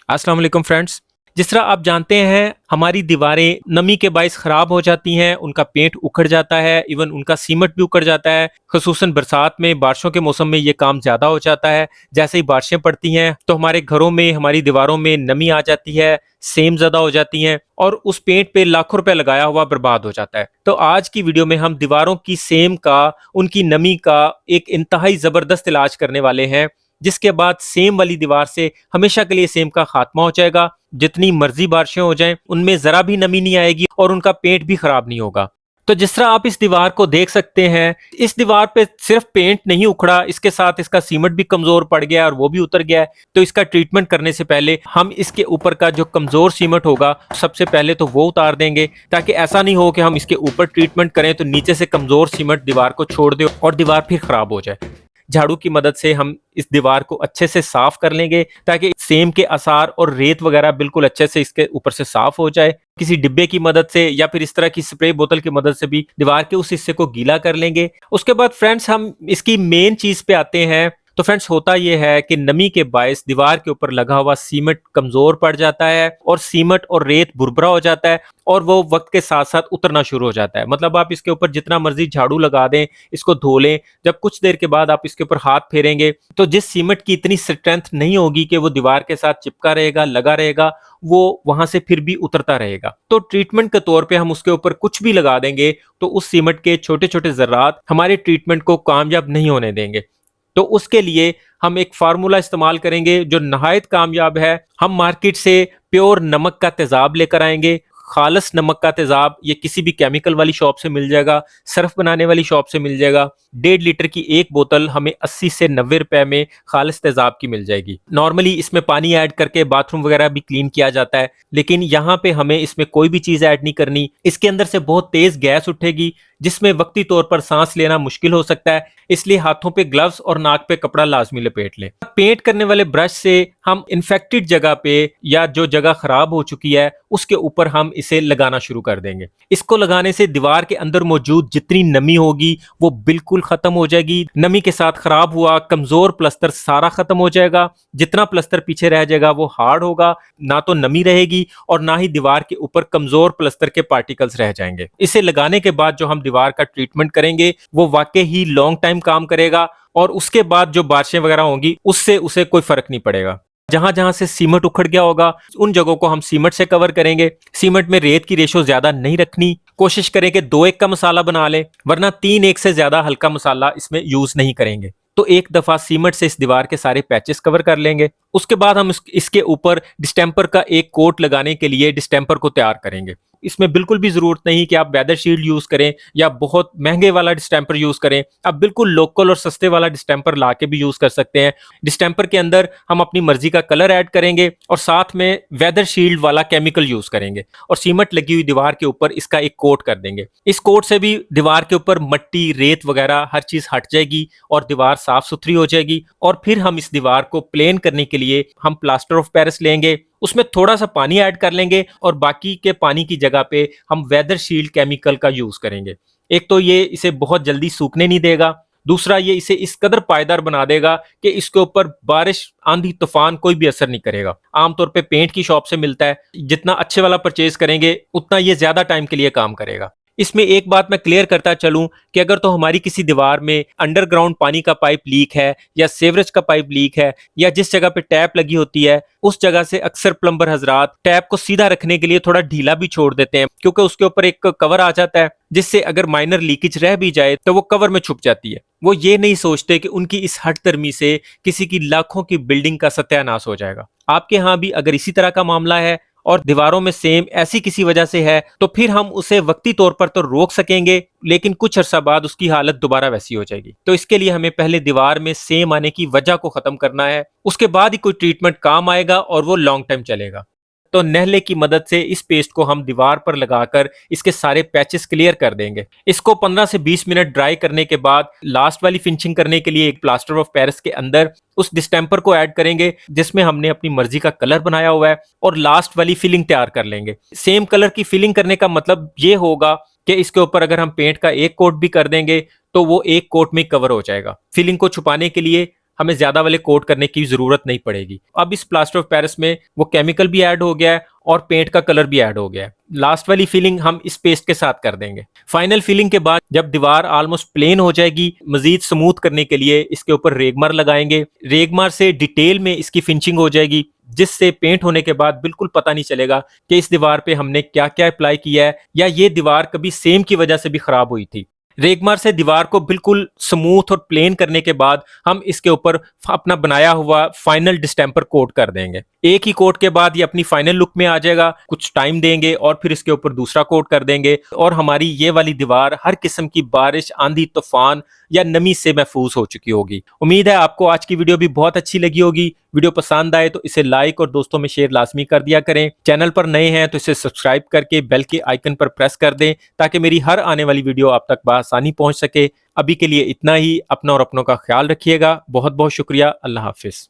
अस्सलाम वालेकुम फ्रेंड्स। जिस तरह आप जानते हैं हमारी दीवारें नमी के बाइस ख़राब हो जाती हैं, उनका पेंट उखड़ जाता है, इवन उनका सीमेंट भी उखड़ जाता है। ख़ुसूसन बरसात में, बारिशों के मौसम में ये काम ज़्यादा हो जाता है। जैसे ही बारिशें पड़ती हैं तो हमारे घरों में, हमारी दीवारों में नमी आ जाती है, सेम ज़्यादा हो जाती हैं और उस पेंट पे लाखों रुपए लगाया हुआ बर्बाद हो जाता है। तो आज की वीडियो में हम दीवारों की सेम का, उनकी नमी का एक इंतहाई ज़बरदस्त इलाज करने वाले हैं, जिसके बाद सेम वाली दीवार से हमेशा के लिए सेम का खात्मा हो जाएगा। जितनी मर्जी बारिशें हो जाएं, उनमें जरा भी नमी नहीं आएगी और उनका पेंट भी खराब नहीं होगा। तो जिस तरह आप इस दीवार को देख सकते हैं, इस दीवार पे सिर्फ पेंट नहीं उखड़ा, इसके साथ इसका सीमेंट भी कमजोर पड़ गया और वो भी उतर गया है। तो इसका ट्रीटमेंट करने से पहले हम इसके ऊपर का जो कमजोर सीमेंट होगा, सबसे पहले तो वो उतार देंगे, ताकि ऐसा नहीं हो कि हम इसके ऊपर ट्रीटमेंट करें तो नीचे से कमजोर सीमेंट दीवार को छोड़ दे और दीवार फिर खराब हो जाए। झाड़ू की मदद से हम इस दीवार को अच्छे से साफ कर लेंगे, ताकि सेम के आसार और रेत वगैरह बिल्कुल अच्छे से इसके ऊपर से साफ हो जाए। किसी डिब्बे की मदद से या फिर इस तरह की स्प्रे बोतल की मदद से भी दीवार के उस हिस्से को गीला कर लेंगे। उसके बाद फ्रेंड्स हम इसकी मेन चीज पे आते हैं। तो फ्रेंड्स होता यह है कि नमी के बायस दीवार के ऊपर लगा हुआ सीमेंट कमजोर पड़ जाता है और सीमेंट और रेत भुरभुरा हो जाता है और वो वक्त के साथ साथ उतरना शुरू हो जाता है। मतलब आप इसके ऊपर जितना मर्जी झाड़ू लगा दें, इसको धो लें, जब कुछ देर के बाद आप इसके ऊपर हाथ फेरेंगे तो जिस सीमेंट की इतनी स्ट्रेंथ नहीं होगी कि वो दीवार के साथ चिपका रहेगा, लगा रहेगा, वो वहां से फिर भी उतरता रहेगा। तो ट्रीटमेंट के तौर पे हम उसके ऊपर कुछ भी लगा देंगे तो उस सीमेंट के छोटे छोटे जर्रात हमारे ट्रीटमेंट को कामयाब नहीं होने देंगे। तो उसके लिए हम एक फार्मूला इस्तेमाल करेंगे जो नहायत कामयाब है। हम मार्केट से प्योर नमक का तेजाब लेकर आएंगे। खालस नमक का तेजाब ये किसी भी केमिकल वाली शॉप से मिल जाएगा, सर्फ बनाने वाली शॉप से मिल जाएगा। 1.5 लीटर की एक बोतल हमें 80 से 90 रुपए में खालिस तेजाब की मिल जाएगी। नॉर्मली इसमें पानी ऐड करके बाथरूम वगैरह भी क्लीन किया जाता है, लेकिन यहाँ पे हमें इसमें कोई भी चीज ऐड नहीं करनी। इसके अंदर से बहुत तेज गैस उठेगी, जिसमें वक्ती तौर पर सांस लेना मुश्किल हो सकता है, इसलिए हाथों पे ग्लव्स और नाक पे कपड़ा लाजमी लपेट लें। पेंट करने वाले ब्रश से हम इन्फेक्टेड जगह पे या जो जगह खराब हो चुकी है उसके ऊपर हम इसे लगाना शुरू कर देंगे। इसको लगाने से दीवार के अंदर मौजूद जितनी नमी होगी वो बिल्कुल खत्म हो जाएगी। नमी के साथ खराब हुआ कमजोर प्लस्तर सारा खत्म हो जाएगा। जितना प्लस्तर पीछे रह जाएगा वो हार्ड होगा, ना तो नमी रहेगी और ना ही दीवार के ऊपर कमजोर प्लस्तर के पार्टिकल्स रह जाएंगे। इसे लगाने के बाद जो हम दीवार का ट्रीटमेंट करेंगे वो वाकई ही लॉन्ग टाइम काम करेगा और उसके बाद जो बारिशें वगैरह होंगी उससे उसे कोई फर्क नहीं पड़ेगा। जहां जहां से सीमेंट उखड़ गया होगा उन जगहों को हम सीमेंट से कवर करेंगे। सीमेंट में रेत की रेशो ज्यादा नहीं रखनी, कोशिश करें कि 2:1 का मसाला बना लें, वरना 3:1 से ज्यादा हल्का मसाला इसमें यूज नहीं करेंगे। तो एक दफा सीमेंट से इस दीवार के सारे पैचेस कवर कर लेंगे। उसके बाद हम इसके ऊपर डिस्टेंपर का एक कोट लगाने के लिए डिस्टेंपर को तैयार करेंगे। इसमें बिल्कुल भी जरूरत नहीं कि आप वेदर शील्ड यूज करें या बहुत महंगे वाला डिस्टेंपर यूज करें। आप बिल्कुल लोकल और सस्ते वाला डिस्टेंपर ला के भी यूज कर सकते हैं। डिस्टेंपर के अंदर हम अपनी मर्जी का कलर ऐड करेंगे और साथ में वेदर शील्ड वाला केमिकल यूज करेंगे और सीमेंट लगी हुई दीवार के ऊपर इसका एक कोट कर देंगे। इस कोट से भी दीवार के ऊपर मट्टी, रेत वगैरह हर चीज हट जाएगी और दीवार साफ सुथरी हो जाएगी। और फिर हम इस दीवार को प्लेन करने के लिए हम प्लास्टर ऑफ पेरिस लेंगे, उसमें थोड़ा सा पानी ऐड कर लेंगे और बाकी के पानी की जगह पे हम वेदर शील्ड केमिकल का यूज करेंगे। एक तो ये इसे बहुत जल्दी सूखने नहीं देगा, दूसरा ये इसे इस कदर पायदार बना देगा कि इसके ऊपर बारिश, आंधी, तूफान कोई भी असर नहीं करेगा। आमतौर पे पेंट की शॉप से मिलता है, जितना अच्छे वाला परचेज करेंगे उतना ये ज्यादा टाइम के लिए काम करेगा। इसमें एक बात मैं क्लियर करता चलूं कि अगर तो हमारी किसी दीवार में अंडरग्राउंड पानी का पाइप लीक है या सीवरेज का पाइप लीक है या जिस जगह पे टैप लगी होती है उस जगह से अक्सर प्लम्बर हजरात टैप को सीधा रखने के लिए थोड़ा ढीला भी छोड़ देते हैं, क्योंकि उसके ऊपर एक कवर आ जाता है जिससे अगर माइनर लीकेज रह भी जाए तो वो कवर में छुप जाती है। वो ये नहीं सोचते कि उनकी इस हठधर्मी से किसी की लाखों की बिल्डिंग का सत्यानाश हो जाएगा। आपके यहाँ भी अगर इसी तरह का मामला है और दीवारों में सेम ऐसी किसी वजह से है तो फिर हम उसे वक्ती तौर पर तो रोक सकेंगे, लेकिन कुछ अरसा बाद उसकी हालत दोबारा वैसी हो जाएगी। तो इसके लिए हमें पहले दीवार में सेम आने की वजह को खत्म करना है, उसके बाद ही कोई ट्रीटमेंट काम आएगा और वो लॉन्ग टाइम चलेगा। तो नहले की मदद से इस पेस्ट को हम दीवार पर लगाकर इसके सारे पैचेस क्लियर कर देंगे। इसको 15 से 20 मिनट ड्राई करने के बाद लास्ट वाली फिनिशिंग करने के लिए एक प्लास्टर ऑफ पेरिस के अंदर उस डिस्टेंपर को ऐड करेंगे जिसमें हमने अपनी मर्जी का कलर बनाया हुआ है और लास्ट वाली फिलिंग तैयार कर लेंगे। सेम कलर की फिलिंग करने का मतलब ये होगा कि इसके ऊपर अगर हम पेंट का एक कोट भी कर देंगे तो वो एक कोट में कवर हो जाएगा। फिलिंग को छुपाने के लिए हमें ज्यादा वाले कोट करने की जरूरत नहीं पड़ेगी। अब इस प्लास्टर ऑफ पेरिस में वो केमिकल भी ऐड हो गया है और पेंट का कलर भी ऐड हो गया है। लास्ट वाली फिलिंग हम इस पेस्ट के साथ कर देंगे। फाइनल फिलिंग के बाद जब दीवार ऑलमोस्ट प्लेन हो जाएगी, मजीद स्मूथ करने के लिए इसके ऊपर रेगमार लगाएंगे। रेगमार से डिटेल में इसकी फिनिशिंग हो जाएगी, जिससे पेंट होने के बाद बिल्कुल पता नहीं चलेगा कि इस दीवार पे हमने क्या क्या अप्लाई किया है या ये दीवार कभी सेम की वजह से भी खराब हुई थी। रेगमार से दीवार को बिल्कुल स्मूथ और प्लेन करने के बाद हम इसके ऊपर अपना बनाया हुआ फाइनल डिस्टेंपर कोट कर देंगे। एक ही कोट के बाद ये अपनी फाइनल लुक में आ जाएगा। कुछ टाइम देंगे और फिर इसके ऊपर दूसरा कोट कर देंगे और हमारी ये वाली दीवार हर किस्म की बारिश, आंधी, तूफान या नमी से महफूज हो चुकी होगी। उम्मीद है आपको आज की वीडियो भी बहुत अच्छी लगी होगी। वीडियो पसंद आए तो इसे लाइक और दोस्तों में शेयर लाजमी कर दिया करें। चैनल पर नए हैं तो इसे सब्सक्राइब करके बेल के आइकन पर प्रेस कर दें ताकि मेरी हर आने वाली वीडियो आप तक बआसानी पहुंच सके। अभी के लिए इतना ही। अपना और अपनों का ख्याल रखिएगा। बहुत बहुत शुक्रिया। अल्लाह हाफिज।